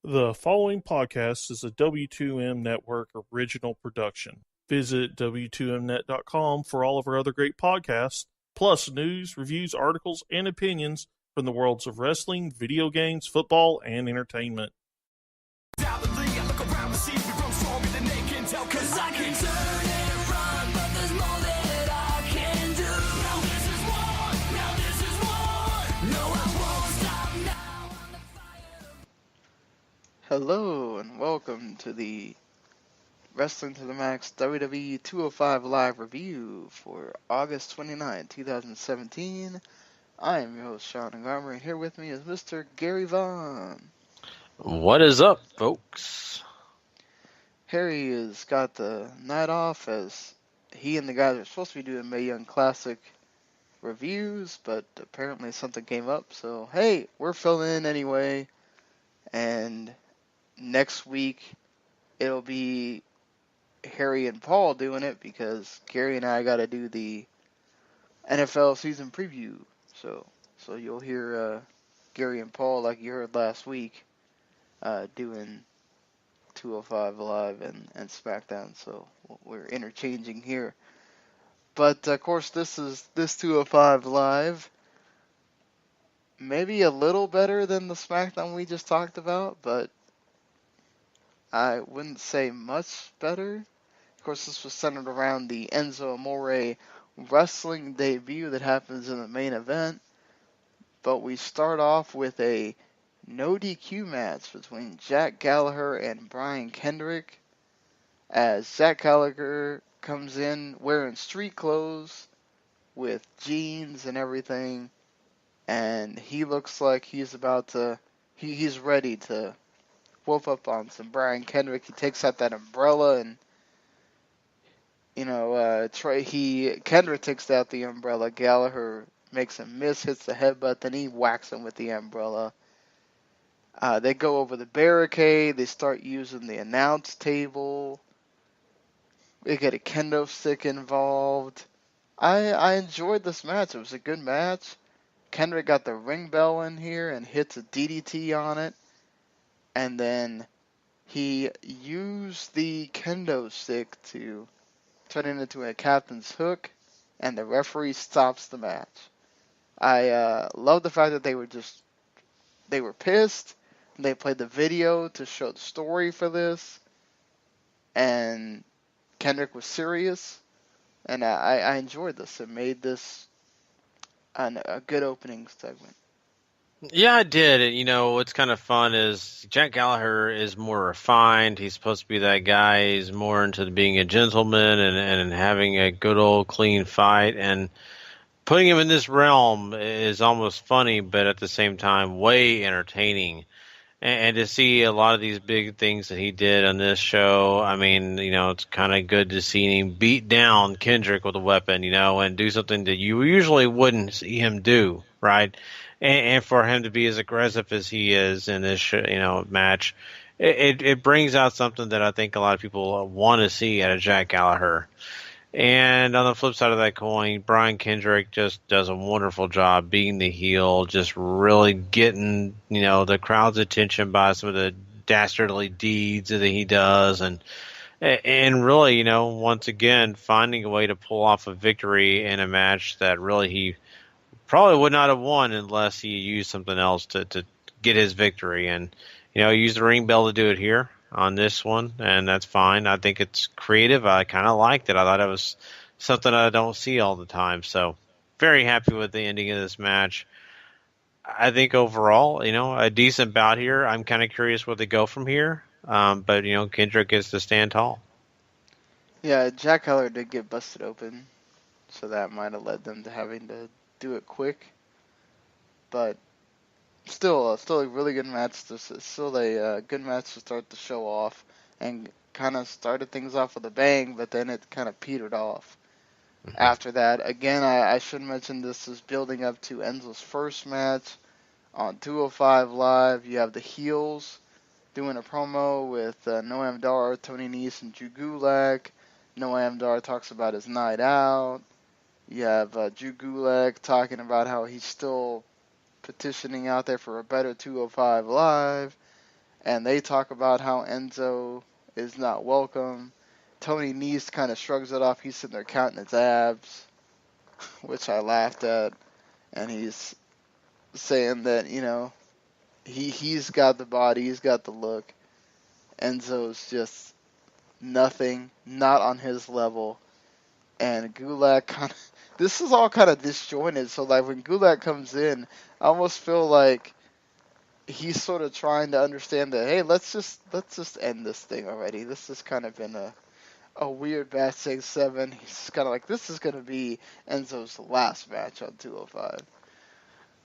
The following podcast is a W2M Network original production. Visit W2Mnet.com for all of our other great podcasts, plus news, reviews, articles, and opinions from the worlds of wrestling, video games, football, and entertainment. Hello and welcome to the Wrestling to the Max WWE 205 live review for August 29, 2017. I am your host, Sean and Garmer, and here with me is Mr. Gary Vaughan. What is up, folks? Harry has got the night off as he and the guys are supposed to be doing Mae Young Classic reviews, but apparently something came up, so hey, we're filling in anyway, and next week it'll be Harry and Paul doing it because Gary and I got to do the NFL season preview. So you'll hear Gary and Paul like you heard last week doing 205 Live and SmackDown. So we're interchanging here. But of course, this 205 Live. Maybe a little better than the SmackDown we just talked about, but I wouldn't say much better. Of course, this was centered around the Enzo Amore wrestling debut that happens in the main event. But we start off with a no DQ match between Jack Gallagher and Brian Kendrick, as Jack Gallagher comes in wearing street clothes with jeans and everything, and he looks like he's ready to whoop up on some Brian Kendrick. He takes out that umbrella and Kendrick takes out the umbrella. Gallagher makes him miss, hits the headbutt, then he whacks him with the umbrella. They go over the barricade. They start using the announce table. They get a kendo stick involved. I enjoyed this match. It was a good match. Kendrick got the ring bell in here and hits a DDT on it. And then he used the kendo stick to turn it into a captain's hook, and the referee stops the match. I love the fact that they were pissed. They played the video to show the story for this, and Kendrick was serious, and I enjoyed this. It made this a good opening segment. Yeah, I did. What's kind of fun is Jack Gallagher is more refined. He's supposed to be that guy. He's more into being a gentleman and having a good old clean fight. And putting him in this realm is almost funny, but at the same time, way entertaining. And to see a lot of these big things that he did on this show, I mean, it's kind of good to see him beat down Kendrick with a weapon, and do something that you usually wouldn't see him do, right? And for him to be as aggressive as he is in this, match, it brings out something that I think a lot of people want to see out of Jack Gallagher. And on the flip side of that coin, Brian Kendrick just does a wonderful job being the heel, just really getting, the crowd's attention by some of the dastardly deeds that he does, and really, once again, finding a way to pull off a victory in a match that really he probably would not have won unless he used something else to get his victory. And, he used the ring bell to do it here on this one, and that's fine. I think it's creative. I kind of liked it. I thought it was something I don't see all the time. So very happy with the ending of this match. I think overall, a decent bout here. I'm kind of curious where they go from here. But, Kendrick gets to stand tall. Yeah, Jack Gallagher did get busted open, so that might have led them to having to do it quick. But still a really good match. Still a good match to start the show off, and kind of started things off with a bang, but then it kind of petered off. Mm-hmm. After that, again, I should mention this is building up to Enzo's first match on 205 Live. You have the heels doing a promo with Noam Dar, Tony Nese, and Drew Gulak. Noam Dar talks about his night out. You have Drew Gulak talking about how he's still petitioning out there for a better 205 Live. and they talk about how Enzo is not welcome. Tony Nese kind of shrugs it off. He's sitting there counting his abs, which I laughed at, and he's saying that he's got the body, he's got the look. Enzo's just nothing, not on his level, and Gulak kind of. This is all kind of disjointed. So like when Gulak comes in, I almost feel like he's sort of trying to understand that, hey, let's just end this thing already. This has kind of been a weird match 6-7. He's kind of like, this is going to be Enzo's last match on 205.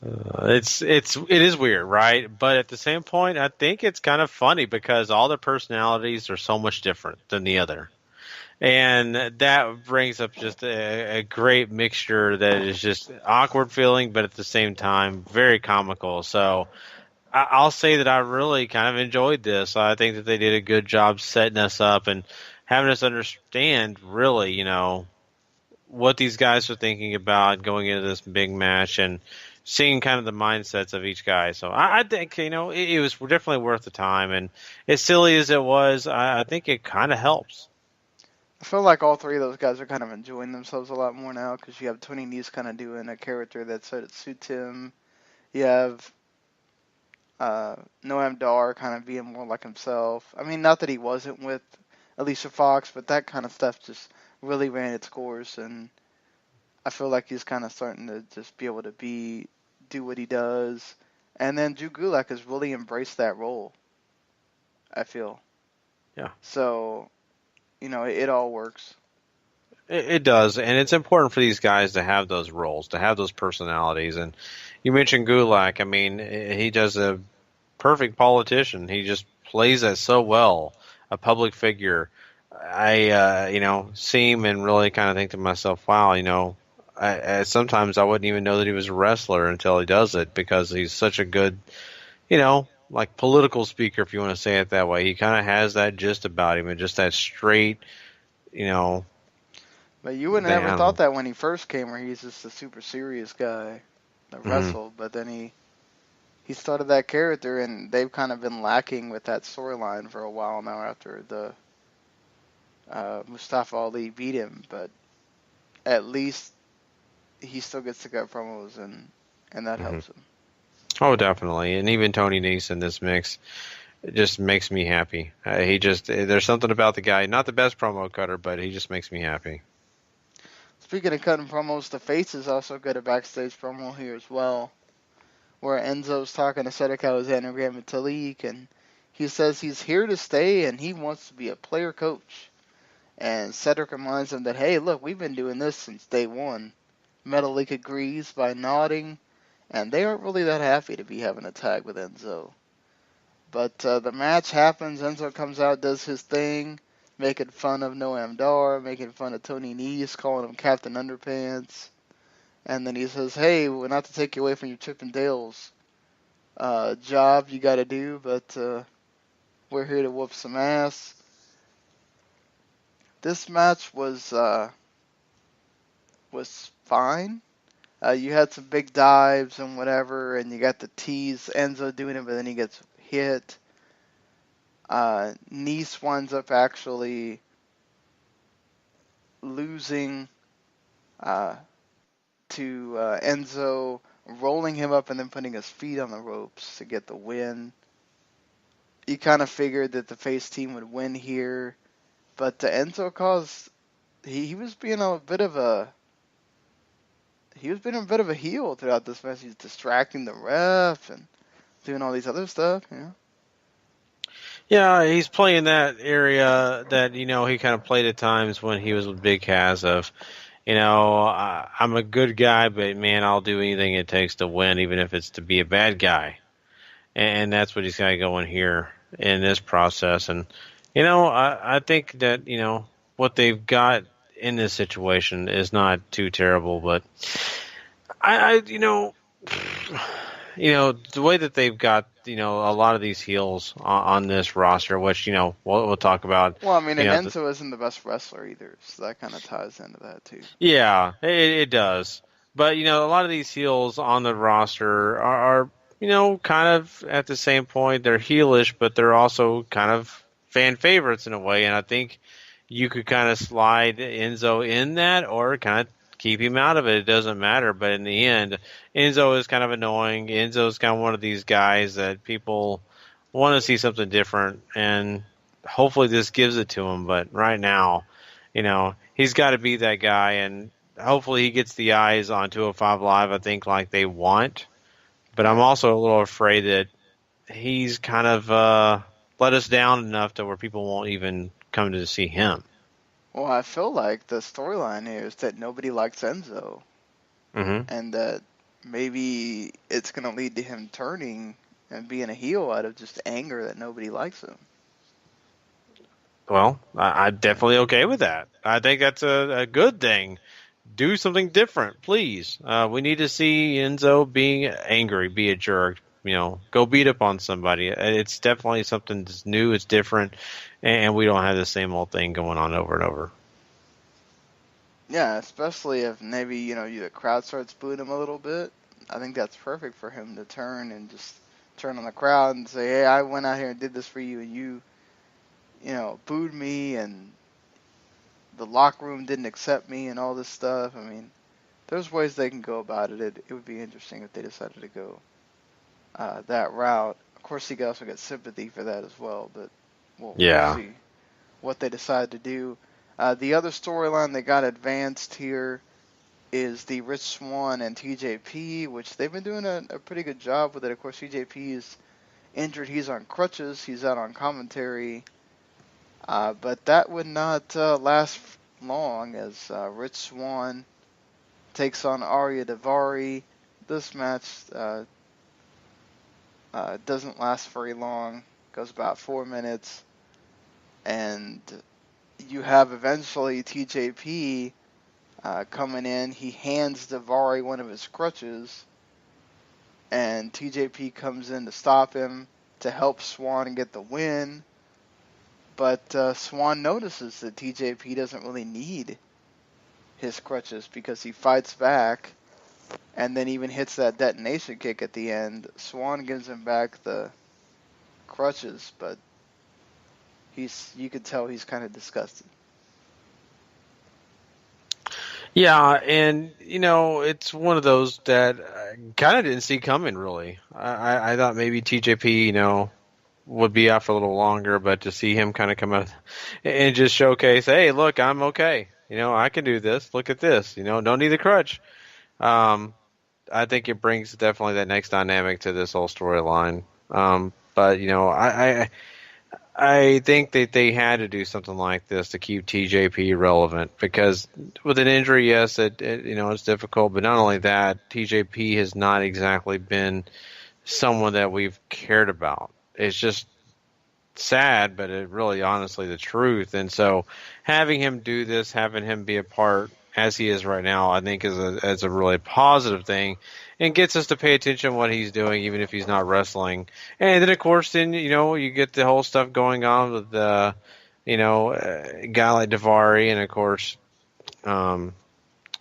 It is weird, right? But at the same point, I think it's kind of funny because all the personalities are so much different than the other. And that brings up just a great mixture that is just awkward feeling, but at the same time, very comical. So I'll say that I really kind of enjoyed this. I think that they did a good job setting us up and having us understand really, what these guys are thinking about going into this big match and seeing kind of the mindsets of each guy. So I think, it was definitely worth the time. And as silly as it was, I think it kind of helps. I feel like all three of those guys are kind of enjoying themselves a lot more now because you have Tony Nese kind of doing a character that sort of suits him. You have Noam Dar kind of being more like himself. I mean, not that he wasn't with Alicia Fox, but that kind of stuff just really ran its course, and I feel like he's kind of starting to just be able to do what he does. And then Drew Gulak has really embraced that role, I feel. Yeah. So, it all works. It does, and it's important for these guys to have those roles, to have those personalities. And you mentioned Gulak. I mean, he does a perfect politician. He just plays that so well, a public figure. I see him and really kind of think to myself, wow, sometimes I wouldn't even know that he was a wrestler until he does it because he's such a good, like political speaker, if you want to say it that way. He kind of has that gist about him and just that straight, But you wouldn't have ever thought that when he first came, where he's just a super serious guy that wrestled. But then he started that character, and they've kind of been lacking with that storyline for a while now after the Mustafa Ali beat him. But at least he still gets to cut promos, and that helps him. Oh, definitely. And even Tony Nese in this mix just makes me happy. There's something about the guy, not the best promo cutter, but he just makes me happy. Speaking of cutting promos, the Face is also good at backstage promo here as well, where Enzo's talking to Cedric Alexander, Graham Metalik, and he says he's here to stay and he wants to be a player coach. And Cedric reminds him that, hey, look, we've been doing this since day one. Metalik agrees by nodding, and they aren't really that happy to be having a tag with Enzo. But the match happens, Enzo comes out, does his thing, making fun of Noam Dar, making fun of Tony Nese, calling him Captain Underpants. And then he says, hey, we're not to take you away from your Chip and Dale's job you got to do, but we're here to whoop some ass. This match was fine. You had some big dives and whatever, and you got the tease Enzo doing it, but then he gets hit. Nese winds up actually losing to Enzo, rolling him up and then putting his feet on the ropes to get the win. You kind of figured that the face team would win here, but Enzo caused he was being a bit of a heel throughout this match. He's distracting the ref and doing all these other stuff. Yeah, he's playing that area that he kind of played at times when he was with Big Cass of, I'm a good guy, but man, I'll do anything it takes to win, even if it's to be a bad guy. And that's what he's got going here in this process. And I think that what they've got in this situation is not too terrible, but the way that they've got a lot of these heels on this roster, which we'll talk about. Well, I mean, and Enzo isn't the best wrestler either, so that kind of ties into that too. Yeah, it does. But a lot of these heels on the roster are kind of at the same point, they're heelish, but they're also kind of fan favorites in a way. And I think you could kind of slide Enzo in that or kind of keep him out of it. It doesn't matter. But in the end, Enzo is kind of annoying. Enzo's kind of one of these guys that people want to see something different. And hopefully this gives it to him. But right now, he's got to be that guy. And hopefully he gets the eyes on 205 Live, I think, like they want. But I'm Right. also a little afraid that he's kind of let us down enough to where people won't even come to see him. Well, I feel like the storyline here is that nobody likes Enzo, Hmm. and that maybe it's going to lead to him turning and being a heel out of just anger that nobody likes him. Well, I'm definitely okay with that. I think that's a good thing. Do something different, please. We need to see Enzo being angry, be a jerk. Go beat up on somebody. It's definitely something that's new. It's different, and we don't have the same old thing going on over and over. Yeah, especially if maybe, the crowd starts booing him a little bit. I think that's perfect for him to turn and just turn on the crowd and say, hey, I went out here and did this for you, and you booed me, and the locker room didn't accept me, and all this stuff. I mean, there's ways they can go about it. It would be interesting if they decided to go that route. Of course, he could also get sympathy for that as well, but we'll Yeah. see what they decide to do. The other storyline that got advanced here is the Rich Swann and TJP, which they've been doing a pretty good job with it. Of course, TJP is injured. He's on crutches. He's out on commentary. But that would not last long as Rich Swann takes on Ariya Davari. This match doesn't last very long. Goes about 4 minutes. And you have eventually TJP coming in. He hands Davari one of his crutches, and TJP comes in to stop him to help Swann get the win. But Swann notices that TJP doesn't really need his crutches because he fights back and then even hits that detonation kick at the end. Swann gives him back the crutches, but you could tell he's kind of disgusted. Yeah, and it's one of those that I kind of didn't see coming. Really, I thought maybe TJP, would be out for a little longer, but to see him kind of come out and just showcase, hey, look, I'm okay. I can do this. Look at this. Don't need the crutch. Um, I think it brings definitely that next dynamic to this whole storyline. But I think that they had to do something like this to keep TJP relevant because with an injury, yes, it's difficult. But not only that, TJP has not exactly been someone that we've cared about. It's just sad, but it really, honestly, the truth. And so, having him do this, having him be a part as he is right now, I think is a really positive thing, and gets us to pay attention to what he's doing, even if he's not wrestling. And then, of course, you get the whole stuff going on with a guy like Davari, and of course, oh,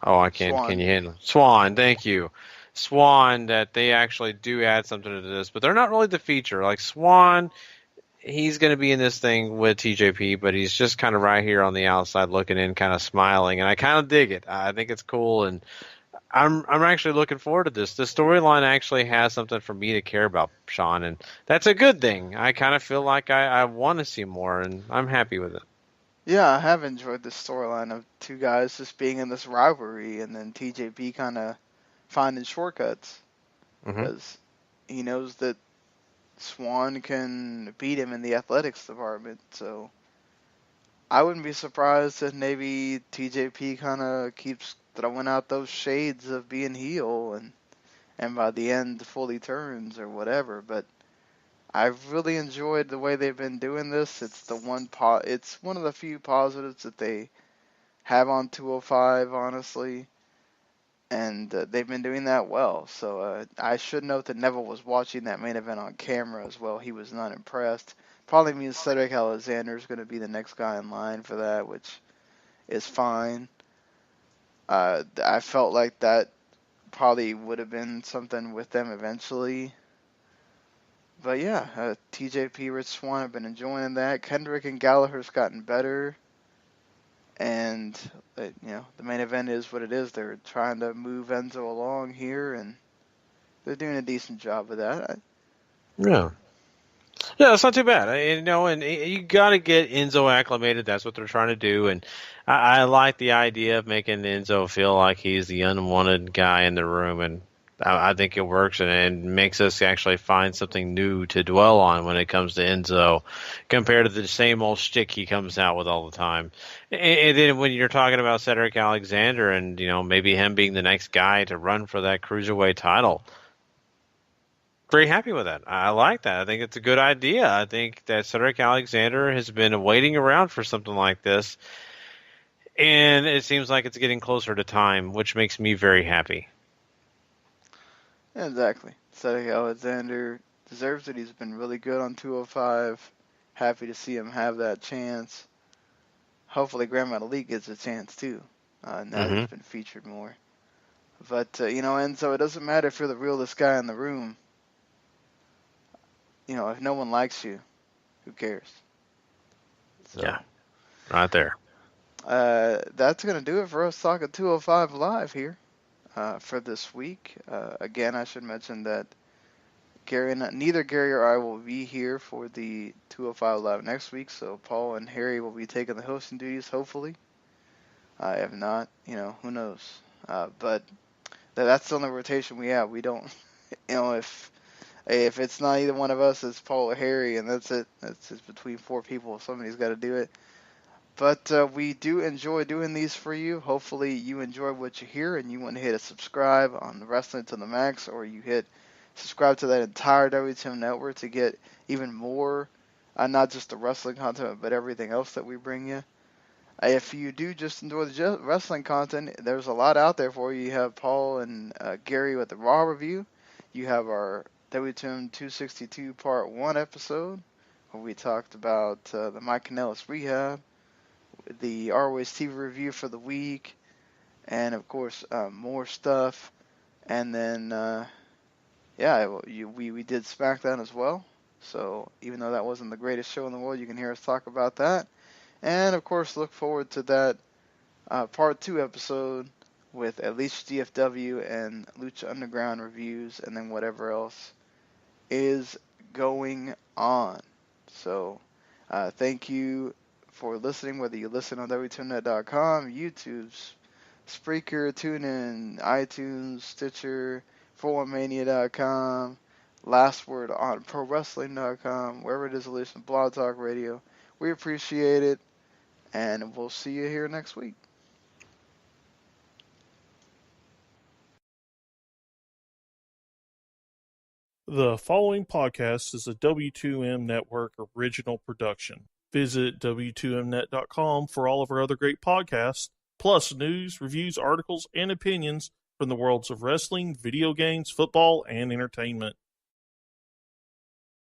I can't. Can Swann. you handle Swann? Thank you. Swann, that they actually do add something to this, but they're not really the feature. Like Swann, he's going to be in this thing with TJP, but he's just kind of right here on the outside looking in, kind of smiling, and I kind of dig it. I think it's cool, and I'm actually looking forward to this. The storyline actually has something for me to care about, Sean, and that's a good thing. I kind of feel like I want to see more, and I'm happy with it. Yeah, I have enjoyed this storyline of two guys just being in this rivalry and then TJP kind of finding shortcuts Hmm. because he knows that Swann can beat him in the athletics department. So I wouldn't be surprised if maybe TJP kind of keeps throwing out those shades of being heel and by the end fully turns or whatever. But I've really enjoyed the way they've been doing this. It's one of the few positives that they have on 205, honestly, and they've been doing that well. So I should note that Neville was watching that main event on camera as well. He was not impressed. Probably means Cedric Alexander is going to be the next guy in line for that, which is fine. I felt like that probably would have been something with them eventually, But yeah, TJP, Rich Swann, have been enjoying that. Kendrick and Gallagher's gotten better. And, the main event is what it is. They're trying to move Enzo along here, and they're doing a decent job of that. Yeah. Yeah, it's not too bad. And you got to get Enzo acclimated. That's what they're trying to do. And I like the idea of making Enzo feel like he's the unwanted guy in the room. And I think it works and makes us actually find something new to dwell on when it comes to Enzo compared to the same old shtick he comes out with all the time. And then when you're talking about Cedric Alexander and, maybe him being the next guy to run for that cruiserweight title, very happy with that. I like that. I think it's a good idea. I think that Cedric Alexander has been waiting around for something like this, and it seems like it's getting closer to time, which makes me very happy. Exactly. Cedric Alexander deserves it. He's been really good on 205. Happy to see him have that chance. Hopefully Grand Metalik gets a chance too. Now he's been featured more. But, Enzo, it doesn't matter if you're the realest guy in the room. If no one likes you, who cares? So, yeah, right there. That's going to do it for us talking 205 Live here for this week. Again, I should mention that neither Gary or I will be here for the 205 Live next week, so Paul and Harry will be taking the hosting duties, hopefully. If not, who knows? But that's the only rotation we have. We don't, if it's not either one of us, it's Paul or Harry, and that's it. That's just between four people. Somebody's got to do it. But we do enjoy doing these for you. Hopefully you enjoy what you hear, and you want to hit a subscribe on the Wrestling to the Max, or you hit subscribe to that entire WTM network to get even more, not just the wrestling content, but everything else that we bring you. If you do just enjoy the wrestling content, there's a lot out there for you. You have Paul and Gary with the Raw review. You have our WTM 262 Part 1 episode, where we talked about the Mike Kanellis rehab, the ROH TV review for the week, and of course more stuff. And then, we did SmackDown as well. So even though that wasn't the greatest show in the world, you can hear us talk about that. And of course, look forward to that Part 2 episode with at least GFW and Lucha Underground reviews, and then whatever else is going on. So, thank you for listening, whether you listen on WTMnet.com, YouTube, Spreaker, TuneIn, iTunes, Stitcher, 4mania.com, Last Word on ProWrestling.com, wherever it is, listen, Blog Talk Radio. We appreciate it, and we'll see you here next week. The following podcast is a W2M Network original production. Visit W2Mnet.com for all of our other great podcasts, plus news, reviews, articles, and opinions from the worlds of wrestling, video games, football, and entertainment.